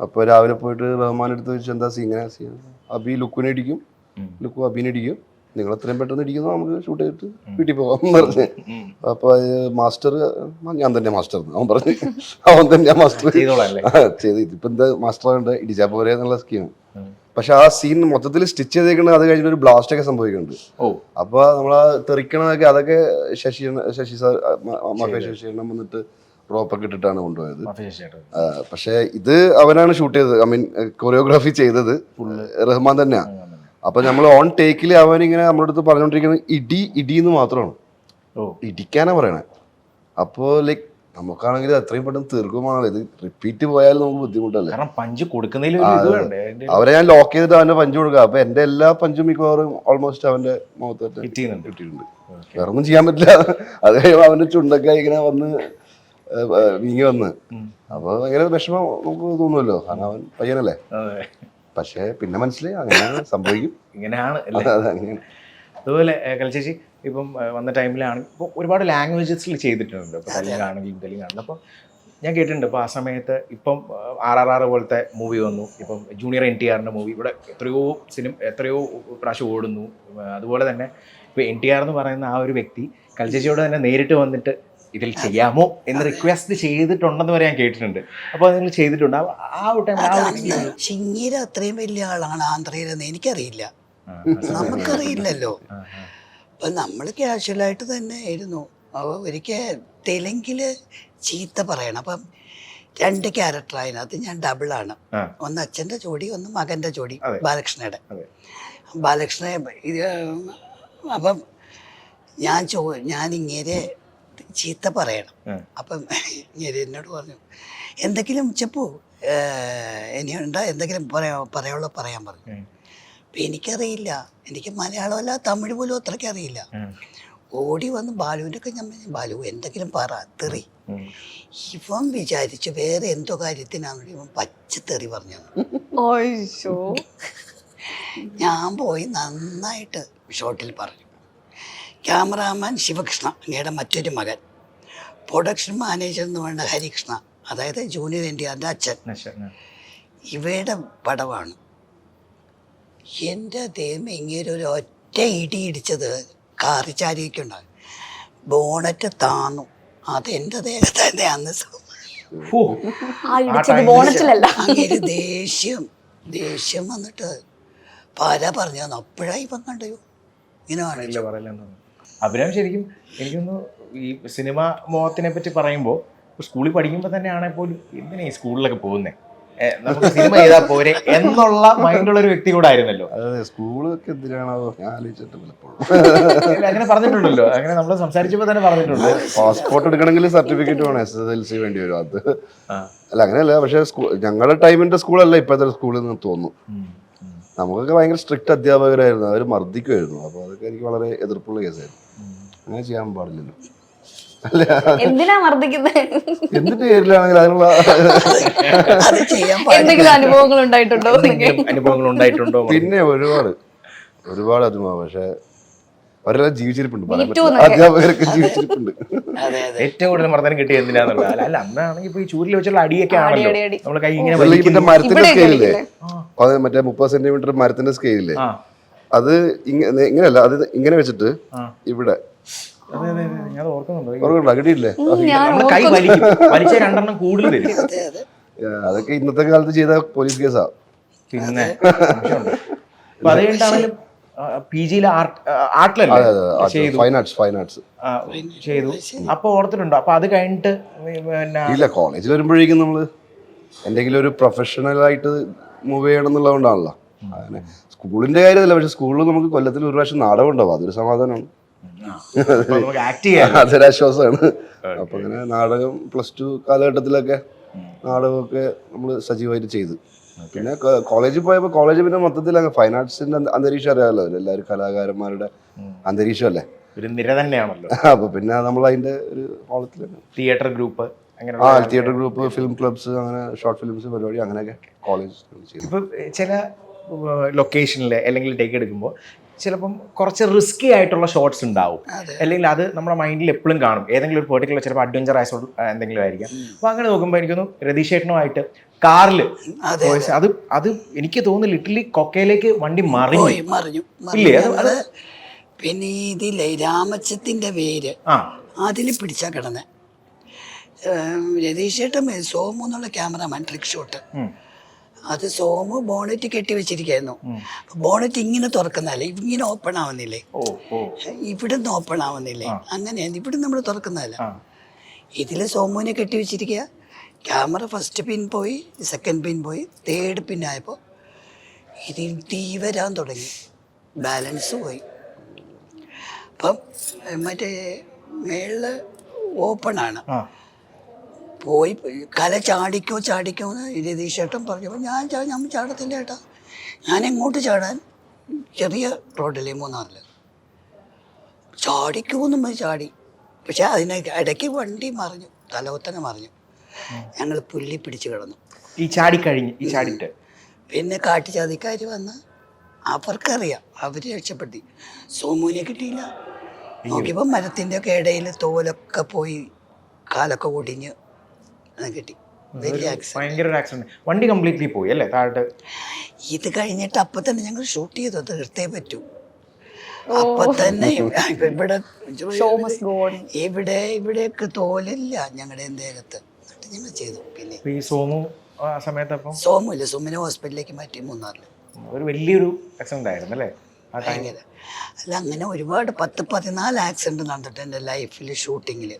അപ്പോൾ രാവിലെ പോയിട്ട് റഹ്മാൻ എടുത്ത് വെച്ച് എന്താ സീൻ, ഇങ്ങനെ സീൻ അബി ലുക്കിനെ ഇടിക്കും, ലുക്കു അബീനെ ഇടിക്കും, നിങ്ങൾ എത്രയും പെട്ടെന്ന് ഇടിക്കുന്നു, നമുക്ക് ഷൂട്ട് ചെയ്തിട്ട് വീട്ടിൽ പോകാം പറഞ്ഞ്. അപ്പോൾ മാസ്റ്റർ ഞാൻ തന്നെ മാസ്റ്റർ അവൻ പറഞ്ഞു, അവൻ തന്നെ മാസ്റ്റർ ചെയ്ത് ഇതിപ്പോൾ എന്താ മാസ്റ്റർ ഉണ്ട് ഇടിച്ചാൽ പോരെ എന്നുള്ള സ്കീം. പക്ഷെ ആ സീൻ മൊത്തത്തിൽ സ്റ്റിച്ച് ചെയ്തേക്കുന്നത് അത് കഴിഞ്ഞിട്ട് ഒരു ബ്ലാസ്റ്റ് ഒക്കെ സംഭവിക്കുന്നുണ്ട്. അപ്പൊ നമ്മളാ തെറിക്കണതൊക്കെ അതൊക്കെ ശശി സാർ മഫേ ശശിയെണ്ണം വന്നിട്ട് റോപ്പൊക്കെ ഇട്ടിട്ടാണ് കൊണ്ടുപോയത്. പക്ഷെ ഇത് അവനാണ് ഷൂട്ട് ചെയ്തത്, ഐ മീൻ കൊറിയോഗ്രാഫി ചെയ്തത് റഹ്മാൻ തന്നെയാ. അപ്പൊ നമ്മൾ ഓൺ ടേക്കിൽ അവനിങ്ങനെ നമ്മുടെ അടുത്ത് പറഞ്ഞോണ്ടിരിക്കുന്നത് ഇടിന്ന് മാത്രമാണ്, ഇടിക്കാനാ പറയണേ. അപ്പോ ലൈക്ക് നമുക്കാണെങ്കിൽ അത്രയും പെട്ടെന്ന് തീർക്കുമാണല്ലോ, ഇത് റിപ്പീറ്റ് പോയാലും നമുക്ക് ബുദ്ധിമുട്ടല്ലേ. പഞ്ച് കൊടുക്കുന്നതിൽ അവരെ ഞാൻ ലോക്ക് ചെയ്തിട്ട് അവന്റെ പഞ്ച് കൊടുക്കുക. അപ്പൊ എന്റെ എല്ലാ പഞ്ചും മിക്കവാറും ഓൾമോസ്റ്റ് അവന്റെ മുഖത്ത് കിട്ടിയിട്ടുണ്ട്. വേറെ ഒന്നും ചെയ്യാൻ പറ്റില്ല. അത് കഴിയുമ്പോൾ അവന്റെ ചുണ്ടൊക്കെ ഇങ്ങനെ വന്ന് വീങ്ങി വന്ന്, അപ്പൊ ഭയങ്കര വിഷമം നമുക്ക് തോന്നുമല്ലോ, കാരണം അവൻ പയ്യനല്ലേ. പക്ഷെ പിന്നെ മനസ്സിലായി അങ്ങനെയാണ് സംഭവിക്കും, ഇങ്ങനെയാണ്. അതുപോലെ കൽച്ചേച്ചി ഇപ്പം വന്ന ടൈമിലാണ് ഇപ്പോൾ ഒരുപാട് ലാംഗ്വേജസിൽ ചെയ്തിട്ടുണ്ട്. ഇപ്പോൾ തെലുങ്കാണെങ്കിലും തെലുങ്കാണെങ്കിലും. അപ്പോൾ ഞാൻ കേട്ടിട്ടുണ്ട് ഇപ്പോൾ ആ സമയത്ത് ഇപ്പം RRR പോലത്തെ മൂവി വന്നു, ഇപ്പം ജൂനിയർ NTRന്റെ മൂവി ഇവിടെ എത്രയോ പ്രാവശ്യം ഓടുന്നു. അതുപോലെ തന്നെ ഇപ്പോൾ NTR എന്ന് പറയുന്ന ആ ഒരു വ്യക്തി കൽച്ചേച്ചിയോട് തന്നെ നേരിട്ട് വന്നിട്ട് ഇതിൽ ചെയ്യാമോ എന്ന് റിക്വസ്റ്റ് ചെയ്തിട്ടുണ്ടെന്ന് വരെ ഞാൻ കേട്ടിട്ടുണ്ട്. അപ്പോൾ അത് നിങ്ങൾ ചെയ്തിട്ടുണ്ട് ആ ഒരു ടൈമിൽ? ചിങ്ങീര അത്രയും വലിയ ആളാണ് ആന്ധ്രയിലെന്ന് എനിക്കറിയില്ല, നമുക്കറിയില്ലല്ലോ. അപ്പം നമ്മൾ ക്യാഷ്വലായിട്ട് തന്നെ ആയിരുന്നു. അപ്പോൾ ഒരിക്കൽ തെലുങ്കില് ചീത്ത പറയണം. അപ്പം 2 ക്യാരക്ടർ അതിനകത്ത് ഞാൻ ഡബിളാണ്, ഒന്ന് അച്ഛൻ്റെ ജോഡി, ഒന്ന് മകൻ്റെ ജോഡി, ബാലകൃഷ്ണയുടെ. ബാലകൃഷ്ണനെ ഇത് അപ്പം ഞാൻ ഇങ്ങനെ ചീത്ത പറയണം. അപ്പം ഇങ്ങനെ എന്നോട് പറഞ്ഞു, എന്തെങ്കിലും ചെപ്പു ഇനിയുണ്ടോ, എന്തെങ്കിലും പറയാനുള്ള പറയാൻ പറഞ്ഞു. അപ്പം എനിക്കറിയില്ല, എനിക്ക് മലയാളമല്ല തമിഴ് പോലും അത്രയ്ക്ക് അറിയില്ല. ഓടി വന്ന് ബാലുവിൻ്റെ ഒക്കെ ഞാൻ ബാലു എന്തെങ്കിലും പറ തെറി. ഇവൻ വിചാരിച്ചു വേറെ എന്തോ കാര്യത്തിനാണ് ഇവൻ പച്ചത്തെറി പറഞ്ഞു. ഞാൻ പോയി നന്നായിട്ട് ഷോട്ടിൽ പറഞ്ഞു. ക്യാമറാമാൻ ശിവകൃഷ്ണ, അങ്ങയുടെ മറ്റൊരു മകൻ, പ്രൊഡക്ഷൻ മാനേജർ എന്ന് പറഞ്ഞ ഹരികൃഷ്ണ, അതായത് ജൂനിയർ NTRന്റെ അച്ഛൻ. ഇവയുടെ പടമാണ്. എൻ്റെ ദൈവം ഇങ്ങനെ ഒരു ഒറ്റ ഇടിച്ചത് കാറിച്ചാരിയൊക്കെയുണ്ടാകും, ബോണറ്റ് താന്നു. അതെൻ്റെ ദേഹത്ത് തന്നെ അന്ന് അങ്ങനെ ദേഷ്യം വന്നിട്ട് പല പറഞ്ഞു. അപ്പോഴായി ഇപ്പം കണ്ടു ഇങ്ങനെ. അഭിരാം ശരിക്കും എനിക്കൊന്ന് ഈ സിനിമ മോഹത്തിനെ പറ്റി പറയുമ്പോൾ സ്കൂളിൽ പഠിക്കുമ്പോൾ തന്നെയാണെങ്കിൽ പോലും എന്തിനാ ഈ സ്കൂളിലൊക്കെ പോകുന്നത്, നമുക്ക് സിനിമ ചെയ്താൽ പോരെ എന്നുള്ള മൈൻഡുള്ള ഒരു വ്യക്തി കൂടെ ആയിരുന്നല്ലോ. അതെ, സ്കൂളൊക്കെ എന്തിനാണോ ഞാൻ ആലോചിച്ചിട്ട് പലപ്പോഴും അങ്ങനെ പറഞ്ഞിട്ടുണ്ടല്ലോ, അങ്ങനെ നമ്മൾ സംസാരിച്ചപ്പോൾ തന്നെ പറഞ്ഞിട്ടുണ്ട്. പാസ്പോർട്ട് എടുക്കണമെങ്കിൽ സർട്ടിഫിക്കറ്റ് വേണം, SSLC വേണ്ടി വരും. അത് അല്ല അങ്ങനെയല്ല, പക്ഷെ ഞങ്ങളുടെ ടൈമിന്റെ സ്കൂളല്ല ഇപ്പോഴത്തെ സ്കൂളിൽ നിന്ന് തോന്നുന്നു. നമുക്കൊക്കെ ഭയങ്കര സ്ട്രിക്റ്റ് അധ്യാപകരായിരുന്നു, അവർ മർദ്ദിക്കുമായിരുന്നു. അപ്പോൾ അതൊക്കെ എനിക്ക് വളരെ എതിർപ്പുള്ള കേസായിരുന്നു. അങ്ങനെ ചെയ്യാൻ പാടില്ലല്ലോ. എന്തിനാ മർദ്ദിക്കുന്നത്? എന്തിന്റെ പേരിലാണെങ്കിൽ അതിനുള്ള എന്തെങ്കിലും അനുഭവങ്ങൾ ഉണ്ടായിട്ടുണ്ടോ? പിന്നെ ഒരുപാട് അനുഭവം. പക്ഷെ അവരെല്ലാം ജീവിച്ചിരിപ്പുണ്ട്, അധ്യാപകരൊക്കെ ജീവിച്ചിരിപ്പുണ്ട്. ഏറ്റവും കൂടുതൽ മർദ്ദനം കിട്ടിയ എന്തിനാന്നുള്ളത് അല്ല, അന്നാണെങ്കിൽ ഇപ്പൊ ഈ ചൂരിൽ വെച്ചുള്ള അടിയൊക്കെ ആണല്ലോ നമ്മള് കൈ ഇങ്ങനെ മരത്തിന്റെ സ്കെയിലില്ലേ, മറ്റേ 30 സെന്റിമീറ്റർ മരത്തിന്റെ സ്കെയിലില്ലേ, അത് ഇങ്ങനെയല്ല, അത് ഇങ്ങനെ വെച്ചിട്ട് ഇവിടെ അതെ അതെ അതെ ഞാൻ ഓർക്കുന്നുണ്ടോ ഓർക്കണ്ട, കിട്ടിയില്ലേ? നമ്മുടെ കൈ വലിക്കും, വലിച്ച 2 എണ്ണം കൂടുതൽ വരും. അതെ അതെ. അതൊക്കെ ഇന്നത്തെ കാലത്ത് ചെയ്ത പോലീസ് കേസാ. പിന്നെ സംശയമുണ്ട്. അപ്പൊ അത് കഴിഞ്ഞിട്ടാണെങ്കിലും PG ആർട്ടിലല്ലേ ചെയ്തു, ഫൈൻ ആർട്സ് ചെയ്തു. അപ്പൊ ഓർത്തിട്ടുണ്ടോ? അപ്പൊ അത് കഴിഞ്ഞിട്ട് പിന്നെ ഇല്ല, കോളേജിൽ വരുമ്പോഴേക്കും നമ്മള് എന്തെങ്കിലും ഒരു പ്രൊഫഷണൽ ആയിട്ട് മൂവ് ചെയ്യണം എന്നുള്ളതുകൊണ്ടാണല്ലോ. അങ്ങനെ സ്കൂളിന്റെ കാര്യമല്ല, പക്ഷെ സ്കൂളിൽ നമുക്ക് കൊല്ലത്തിൽ ഒരു പ്രാവശ്യം നാടകം ഉണ്ടാവും, അതൊരു സമാധാനമാണ്, നമുക്ക് ആക്ട് ചെയ്യാം, അതൊരാശ്വാസമാണ്. അപ്പൊ അങ്ങനെ നാടകം +2 കാലഘട്ടത്തിലൊക്കെ നാടകമൊക്കെ നമ്മൾ സജീവമായിട്ട് ചെയ്തു. പിന്നെ കോളേജിൽ പോയപ്പോൾ കോളേജ് പിന്നെ മൊത്തത്തിൽ ഫൈൻ ആർട്സിന്റെ അന്തരീക്ഷം അറിയാമല്ലോ, എല്ലാവരും കലാകാരന്മാരുടെ അന്തരീക്ഷമല്ലേ, ഒരു നിര തന്നെയാണല്ലോ. അപ്പൊ പിന്നെ നമ്മൾ അതിന്റെ ഒരു കോളത്തിൽ തിയേറ്റർ ഗ്രൂപ്പ് അങ്ങനെ തിയേറ്റർ ഗ്രൂപ്പ്, ഫിലിം ക്ലബ്സ്, അങ്ങനെ ഷോർട്ട് ഫിലിംസ് പരിപാടി, അങ്ങനെയൊക്കെ കോളേജ് ചെയ്തു. ഇപ്പം ചില ലൊക്കേഷനിൽ അല്ലെങ്കിൽ ടേക്ക് എടുക്കുമ്പോൾ ചിലപ്പം കുറച്ച് റിസ്കി ആയിട്ടുള്ള ഷോട്ട്സ് ഉണ്ടാവും, അല്ലെങ്കിൽ അത് നമ്മുടെ മൈൻഡിൽ എപ്പോഴും കാണും, ഏതെങ്കിലും ഒരു പെർട്ടിക്കുലർ ചിലപ്പോൾ അഡ്വഞ്ചർ എന്തെങ്കിലും ആയിരിക്കാം. അപ്പോൾ അങ്ങനെ നോക്കുമ്പോൾ എനിക്കൊന്ന് രതീഷേട്ടനുമായിട്ട് കാറിൽ അത് എനിക്ക് തോന്നുന്നു ലിറ്ററലി കൊക്കയിലേക്ക് വണ്ടി മറിഞ്ഞു. ഇല്ലേ? അത് പിന്നെ ഇതില്ലേ രാമച്ചത്തിന്റെ വേര് അതിൽ പിടിച്ചാ കിടന്നെ. രതീഷേട്ടൻ സോമു എന്നുള്ള ക്യാമറമാൻ ട്രിക്ക് ഷോട്ട്, അത് സോമു ബോണറ്റ് കെട്ടി വെച്ചിരിക്കുന്നു. ബോണറ്റ് ഇങ്ങനെ തുറക്കുന്നതല്ലേ, ഇങ്ങനെ ഓപ്പൺ ആവുന്നില്ലേ, ഇവിടുന്ന് ഓപ്പൺ ആവുന്നില്ലേ, അങ്ങനെയാണ് ഇവിടെ നമ്മൾ തുറക്കുന്നതല്ല. ഇതിൽ സോമുവിനെ കെട്ടി വെച്ചിരിക്കുക. ക്യാമറ ഫസ്റ്റ് പിൻ പോയി, സെക്കൻഡ് പിൻ പോയി, തേർഡ് പിൻ ആയപ്പോൾ ഇതിൽ തീ വരാൻ തുടങ്ങി, ബാലൻസ് പോയി. അപ്പം മറ്റേ മേളിൽ ഓപ്പണാണ്, പോയി കല ചാടിക്കോ എന്ന് രതീഷേട്ടൻ പറഞ്ഞപ്പോൾ ഞാൻ ചാടത്തില്ല ഏട്ടാ, ഞാൻ എങ്ങോട്ട് ചാടാൻ, ചെറിയ റോഡിലെ 3-4 ചാടിക്കുമെന്നും ചാടി. പക്ഷെ അതിന് ഇടയ്ക്ക് വണ്ടി മറിഞ്ഞു, തലവത്തനെ മറിഞ്ഞു, ഞങ്ങൾ പുല്ലി പിടിച്ച് കിടന്നു. ഈ ചാടിയിട്ട് പിന്നെ കാട്ടുചാതിക്കാർ വന്ന് അവർക്കറിയാം, അവർ രക്ഷപ്പെടുത്തി. സോമുവിനെ കിട്ടിയില്ല. നോക്കിയപ്പോൾ മരത്തിൻ്റെ ഒക്കെ ഇടയിൽ തോലൊക്കെ പോയി, കാലൊക്കെ ഒടിഞ്ഞ് കിട്ടി. വലിയ ആക്സിഡന്റ്. വണ്ടി കംപ്ലീറ്റ്ലി പോയി അല്ലേ താഴോട്ട്. ഇത് കഴിഞ്ഞിട്ട് അപ്പം തന്നെ ഞങ്ങൾ ഷൂട്ട് ചെയ്തു, തീർത്തേ പറ്റൂ. അപ്പൊ തന്നെ ഇവിടെയൊക്കെ തോലില്ല ഞങ്ങളുടെ ദേഹത്ത്, ഞങ്ങൾ ചെയ്തു. പിന്നെ സോമു സമയത്ത് സോമുല്ല, സോമിനെ ഹോസ്പിറ്റലിലേക്ക് മാറ്റി, 3 ഒരു വലിയൊരു ആക്സിഡന്റ് ആയിരുന്നു അല്ലേ? ഭയങ്കര. അല്ല, അങ്ങനെ ഒരുപാട് 10-14 ആക്സിഡന്റ് നടന്നിട്ട് എൻ്റെ ലൈഫിൽ ഷൂട്ടിങ്ങിൽ.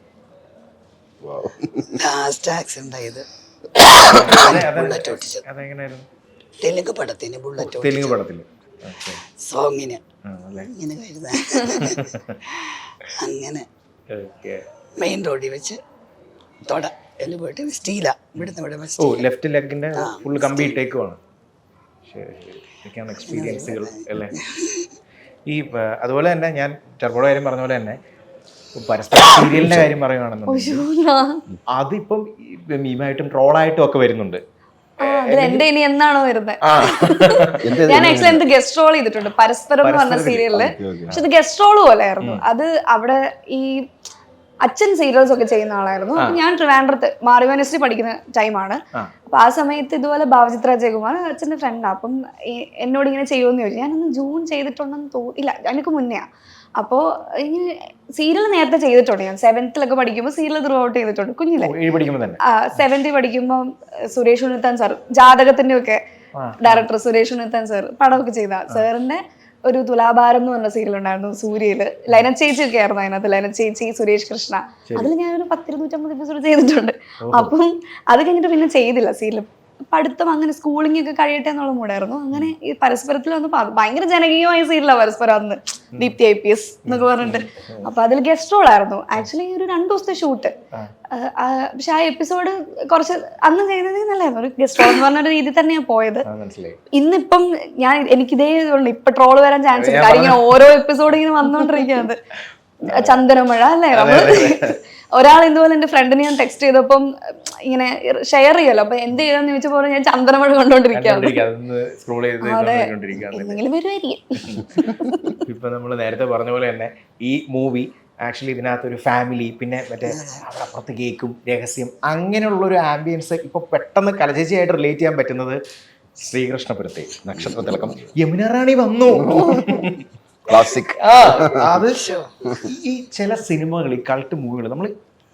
ലാസ്റ്റ് ആക്സിഡന്റ് ആയത് ബുള്ളറ്റ് ഓടിച്ചത്. തെലുങ്ക് പടത്തിന് ബുള്ളറ്റ് സോങ്ങിന് ഇങ്ങനെ കരുതാൻ അങ്ങനെ മെയിൻ റോഡിൽ വെച്ച് തൊട എല്ലാം പോയിട്ട് സ്റ്റീലാ, ഇവിടുന്ന് ഇവിടെ ലെഫ്റ്റ് ലെഗിന്റെ ഫുൾ കമ്പി ഇട്ടേക്കുവാണ്. ഇതൊക്കെയാണ് എക്സ്പീരിയൻസുകൾ അല്ലേ. ഈ അതുപോലെ തന്നെ ഞാൻ ടർബോയുടെ കാര്യം പറഞ്ഞ പോലെ തന്നെ പരസ്പരം സീരിയലിന്റെ കാര്യം പറയുകയാണെന്നുണ്ടെങ്കിൽ അതിപ്പം മീമായിട്ടും ട്രോളായിട്ടും ഒക്കെ വരുന്നുണ്ട്. എന്റെ ഇനി എന്നാണോ വരുന്നത്? ഞാൻ ആക്ച്വലി എന്ത് ഗസ്റ്റ് റോൾ ചെയ്തിട്ടുണ്ട് പരസ്പരം എന്ന് പറഞ്ഞ സീരിയലില്. പക്ഷെ ഇത് ഗസ്റ്റ് റോൾ പോലെ ആയിരുന്നു. അത് അവിടെ ഈ അച്ഛൻ സീരിയൽസ് ഒക്കെ ചെയ്യുന്ന ആളായിരുന്നു. ഞാൻ ട്രിവാൻഡ്രത്ത് മാറിവാനിസ്റ്റി പഠിക്കുന്ന ടൈമാണ്. അപ്പൊ ആ സമയത്ത് ഇതുപോലെ ഭാവചിത്ര ജയകുമാർ അച്ഛൻ്റെ ഫ്രണ്ടാണ്. അപ്പം എന്നോട് ഇങ്ങനെ ചെയ്യുമെന്ന് ചോദിച്ചു. ഞാനൊന്ന് ജൂൺ ചെയ്തിട്ടുണ്ടെന്ന് തോന്നില്ല, എനിക്ക് മുന്നേ. അപ്പോൾ ഈ സീരിയൽ നേരത്തെ ചെയ്തിട്ടുണ്ട്. ഞാൻ 7th പഠിക്കുമ്പോൾ സീരിയൽ ത്രൂ ഔട്ട് ചെയ്തിട്ടുണ്ട് കുഞ്ഞിലെ. 7th പഠിക്കുമ്പോൾ സുരേഷ് ഉണ്ണിത്താൻ സാർ, ജാതകത്തിന്റെ ഒക്കെ ഡയറക്ടർ സുരേഷ് ഉണ്ണിത്താൻ സാർ പടമൊക്കെ ചെയ്ത സാറിന്റെ ഒരു തുലാഭാരം എന്ന് പറഞ്ഞ സീരിയൽ ഉണ്ടായിരുന്നു സൂര്യയില്. ലൈന ചേച്ചി ഒക്കെ ആയിരുന്നു അതിനകത്ത്. ലൈന ചേച്ചി, സുരേഷ് കൃഷ്ണ. അതിൽ ഞാനൊരു 10-250 എപ്പിസോഡ് ചെയ്തിട്ടുണ്ട്. അപ്പം അത് കഴിഞ്ഞിട്ട് പിന്നെ ചെയ്തില്ല സീരിയൽ. പഠിത്തം അങ്ങനെ സ്കൂളിംഗ് ഒക്കെ കഴിയട്ടെ എന്നുള്ള മൂടായിരുന്നു. അങ്ങനെ ഈ പരസ്പരത്തിൽ വന്ന് ഭയങ്കര ജനകീയമായ സീരിയലാണ് പരസ്പരം അന്ന്, ദീപ്തി IPS എന്നൊക്കെ പറഞ്ഞിട്ട്. അപ്പൊ അതിൽ ഗസ്റ്റ് റോൾ ആയിരുന്നു. ആക്ച്വലി ഒരു 2 ദിവസത്തെ ഷൂട്ട്. പക്ഷെ ആ എപ്പിസോഡ് കുറച്ച് അന്ന് ചെയ്തത് നല്ലായിരുന്നു. ഒരു ഗസ്റ്റ് റോൾ എന്ന് പറഞ്ഞ രീതി തന്നെയാണ് പോയത്. ഇന്നിപ്പം എനിക്കിതേ ഇപ്പൊ ട്രോള് വരാൻ ചാൻസ് ഇല്ല. കാര്യം ഇങ്ങനെ ഓരോ എപ്പിസോഡ് ഇങ്ങനെ വന്നോണ്ടിരിക്കുന്നത്. ചന്ദനമഴ അല്ലേ, നമ്മള് ഒരാൾ ഇതുപോലെ എന്റെ ഫ്രണ്ടിന് ഞാൻ ടെക്സ്റ്റ് ചെയ്തപ്പം ഇങ്ങനെ ഷെയർ ചെയ്യല്ലോ. അപ്പൊ എന്ത് ചെയ്തെന്ന് ചോദിച്ചപ്പോൾ ഞാൻ ചന്ദനമഴ കണ്ടോണ്ടിരിക്കുകയാണ്. എന്തെങ്കിലും വരുമായിരിക്കും. ഇപ്പൊ നമ്മൾ നേരത്തെ പറഞ്ഞ പോലെ തന്നെ ഈ മൂവി ആക്ച്വലി ഇതിനകത്തൊരു ഫാമിലി, പിന്നെ മറ്റേ അവിടെ അപ്പുറത്ത് കേക്കും രഹസ്യം, അങ്ങനെയുള്ളൊരു ആംബിയൻസ് ഇപ്പൊ പെട്ടെന്ന് കലചേച്ചിയായിട്ട് റിലേറ്റ് ചെയ്യാൻ പറ്റുന്നത് ശ്രീകൃഷ്ണപുരത്തെ നക്ഷത്ര തിലകം യമുന റാണി വന്നു. ക്ലാസിക്. അത് ഈ ചില സിനിമകൾ, ഈ കൾട്ട് മൂവികൾ നമ്മൾ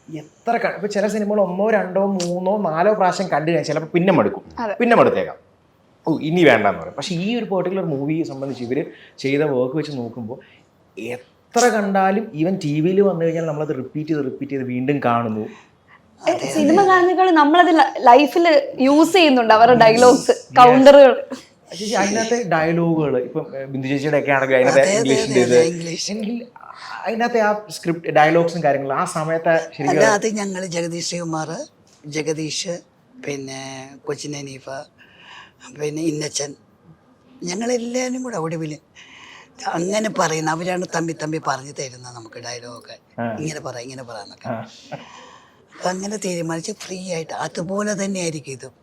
എത്ര ഇപ്പൊ ചില സിനിമകൾ 1, 2, 3, 4 പ്രാവശ്യം കണ്ടു കഴിഞ്ഞാൽ ചിലപ്പോൾ പിന്നെ മടുത്തേക്കാം, ഓ ഇനി വേണ്ടെന്ന് പറയും. പക്ഷെ ഈ ഒരു പെർട്ടിക്കുലർ മൂവിയെ സംബന്ധിച്ച് ഇവർ ചെയ്ത വർക്ക് വെച്ച് നോക്കുമ്പോൾ എത്ര കണ്ടാലും ഈവൻ ടി വിയിൽ വന്നു കഴിഞ്ഞാൽ നമ്മളത് റിപ്പീറ്റ് ചെയ്ത് വീണ്ടും കാണുന്നു. സിനിമ കാണുന്നതിനേക്കാൾ നമ്മളത് ലൈഫിൽ യൂസ് ചെയ്യുന്നുണ്ട് അവരുടെ ഡയലോഗ്സ്, കൗണ്ടറുകൾ. ചേച്ചി അതിനകത്തെ ഡയലോഗുകൾ ഇപ്പം ബിന്ദു ചേച്ചിയുടെ ഒക്കെ ആണെങ്കിൽ അതിനകത്തെ ഇംഗ്ലീഷിൻ്റെ എങ്കിൽ അതിനകത്തെ ആ സ്ക്രിപ്റ്റ് ഡയലോഗ്സും കാര്യങ്ങളും ആ സമയത്ത് ശരിക്കും അല്ല, അത് ഞങ്ങൾ ജഗദീഷ് ശ്രീകുമാർ, ജഗദീഷ്, പിന്നെ കൊച്ചിൻ ഹനീഫ, പിന്നെ ഇന്നച്ചൻ, ഞങ്ങളെല്ലാവരും കൂടെ ഒടുവിൽ അങ്ങനെ പറയുന്ന അവരാണ് തമ്പി പറഞ്ഞു തരുന്നത് നമുക്ക് ഡയലോഗൊക്കെ. ഇങ്ങനെ പറ എന്നൊക്കെ. അപ്പം അങ്ങനെ തീരുമാനിച്ച് ഫ്രീ ആയിട്ട് അതുപോലെ തന്നെ ആയിരിക്കും ഇതും.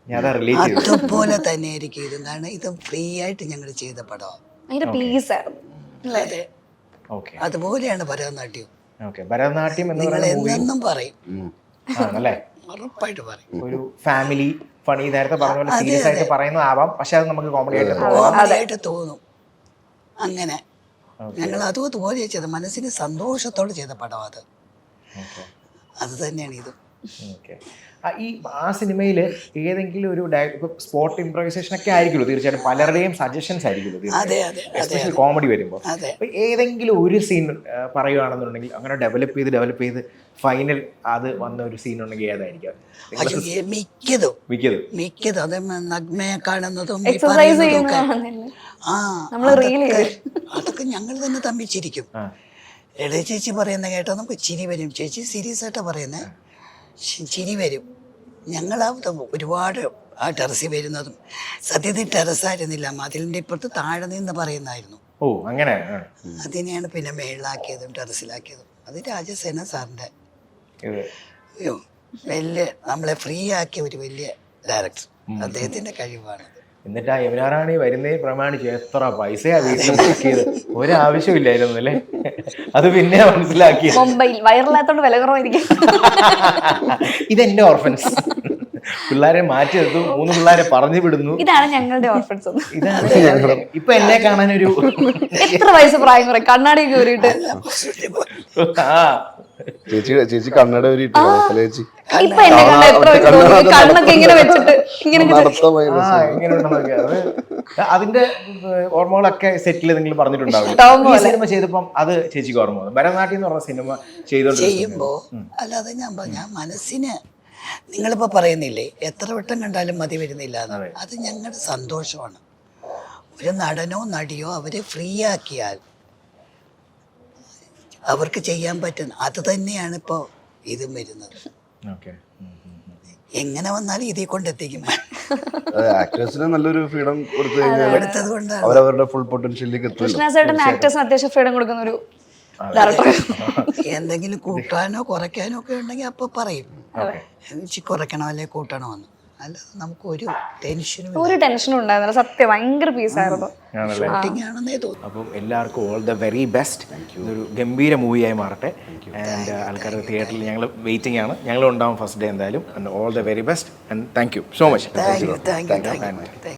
അതുപോലെ തന്നെ ആയിരിക്കും ഇതും. കാരണം ഇത് ഫ്രീ ആയിട്ട് ഞങ്ങൾ ചെയ്ത പടമാണ്. പ്ലീസ് ആയിരുന്നു. അതെ, അതുപോലെയാണ് ഭരതനാട്യം. ഭരതനാട്യം നിങ്ങൾ എന്നും പറയും, ആണല്ലേ, ഉറപ്പായിട്ട് പറയും. ഒരു ഫാമിലി ഫണി, നേരത്തെ പറഞ്ഞ പോലെ സീരിയസ് ആയിട്ട് പറയുന്നതാവാം, പക്ഷെ അത് നമുക്ക് കോമഡി കോമഡിയായിട്ട് തോന്നും. അങ്ങനെ ഞങ്ങൾ അതുപോലെ ചെയ്ത മനസ്സിന് സന്തോഷത്തോടെ ചെയ്ത പടം അത് തന്നെയാണ് ഇത്. ഈ ആ സിനിമയിൽ ഏതെങ്കിലും ഒരു സ്പോട്ട് ഇംപ്രവൈസേഷൻ ഒക്കെ ആയിരിക്കുമല്ലോ തീർച്ചയായിട്ടും, പലരുടെയും സജഷൻസ് ആയിരിക്കുമല്ലോ, എസ്പെഷ്യലി കോമഡി വരുമ്പോൾ. ഏതെങ്കിലും ഒരു സീൻ പറയുകയാണെന്നുണ്ടെങ്കിൽ അങ്ങനെ ഡെവലപ്പ് ചെയ്ത് ഫൈനൽ അത് വന്ന ഒരു സീൻ ഉണ്ടെങ്കിൽ ഏതായിരിക്കും? മിക്കതും അത് നഗ്മയെ കാണുന്നതും അതൊക്കെ ഞങ്ങൾ തന്നെ തമ്മിച്ചിരിക്കും. ഇടയ ചേച്ചി പറയുന്ന കേട്ടോ നമുക്ക് ചിരി വരും. ചേച്ചി സീരിയസ് ആയിട്ടാണ് പറയുന്നത്, ചിരി വരും. ഞങ്ങൾ ഒരുപാട് ആ ടെറസിൽ വരുന്നതും സത്യത്തിൽ ടെറസായിരുന്നില്ല, മതിലിൻ്റെ ഇപ്പുറത്ത് താഴെ നിന്ന് പറയുന്നതായിരുന്നു. ഓ അങ്ങനെ. അതിനെയാണ് പിന്നെ മേളിലാക്കിയതും ടെറസിലാക്കിയതും. അത് രാജസേന സാറിൻ്റെ വലിയ നമ്മളെ ഫ്രീ ആക്കിയ ഒരു വലിയ ഡയറക്ടർ, അദ്ദേഹത്തിൻ്റെ കഴിവാണത്. എന്നിട്ട് ആ യമുന റാണി വരുന്നേ പ്രമാണിച്ച് എത്ര പൈസയാ വീട്ടിൽ മുടക്കിയത്, ഒരാവശ്യമില്ലായിരുന്നു അല്ലേ? അത് പിന്നെ മനസ്സിലാക്കി. മൊബൈൽ വൈറലാത്തോണ്ട് വില കുറവായിരിക്കും. ഇതെന്റെ ഓർഫൻസ്, പിള്ളേരെ മാറ്റി നിർത്തും, 3 പിള്ളേരെ പറഞ്ഞു വിടുന്നു. ഇതാണ് ഞങ്ങളുടെ ഓർഫൻസ്. ഇതാണ് ഇപ്പൊ എന്നെ കാണാനൊരു എത്ര വയസ്സ് പ്രായം കുറേ കണ്ണാടി കയറിയിട്ട്. ചേച്ചി കണ്ണട ചേച്ചി ഇപ്പൊ എന്നെ കണ്ട എത്ര വയസ്സ് തോന്നി? കണ്ണൊക്കെ ഇങ്ങനെ വെച്ചിട്ട് ഇങ്ങനെ അതിന്റെ ഓർമ്മകളൊക്കെ സെറ്റിൽ നിങ്ങൾ പറഞ്ഞിട്ടുണ്ടാവും. ഈ സിനിമ ചെയ്തപ്പം അത് ചേച്ചിക്ക് ഓർമ്മ വന്നു. ഭരതനാട്യം എന്ന് പറഞ്ഞ സിനിമ ചെയ്യുമ്പോ അല്ലാതെ ഞാൻ മനസ്സിന് നിങ്ങളിപ്പോ പറയുന്നില്ലേ എത്ര വട്ടം കണ്ടാലും മതി വരുന്നില്ല, അത് ഞങ്ങളുടെ സന്തോഷമാണ്. ഒരു നടനോ നടിയോ അവരെ ഫ്രീ ആക്കിയാൽ അവർക്ക് ചെയ്യാൻ പറ്റുന്ന അത് തന്നെയാണ് ഇപ്പോൾ ഇതും വരുന്നത്. എങ്ങനെ വന്നാലും ഇതിൽ കൊണ്ടെത്തിക്കും. ആക്ടേഴ്സിന് നല്ലൊരു ഫ്രീഡം കൊടുത്തു കഴിഞ്ഞാൽ അവരവരുടെ ഫുൾ പൊട്ടൻഷ്യലിലേക്ക് എത്തും. കൃഷ്ണ ആക്ടേഴ്സിന് അത്യാവശ്യം ഫ്രീഡം കൊടുക്കുന്ന ഒരു ഡയറക്ടർ. എന്തെങ്കിലും കൂട്ടാനോ കുറയ്ക്കാനോ ഒക്കെ ഉണ്ടെങ്കിൽ അപ്പൊ പറയും കുറയ്ക്കണോ അല്ലെ കൂട്ടണോ എന്ന്. അല്ലാതെ നമുക്ക് ഒരു ടെൻഷനും ഉണ്ടായിരുന്നില്ല. സത്യം ഭയങ്കര പീസായിരുന്നു. അപ്പം എല്ലാവർക്കും ഓൾ ദ വെരി ബെസ്റ്റ്. ഇതൊരു ഗംഭീര മൂവിയായി മാറട്ടെ. ആൻഡ് ആൾക്കാർ തിയേറ്ററിൽ ഞങ്ങൾ വെയിറ്റിംഗ് ആണ്. ഞങ്ങളും ഉണ്ടാവും ഫസ്റ്റ് ഡേ എന്തായാലും. And all the very best and thank you so much.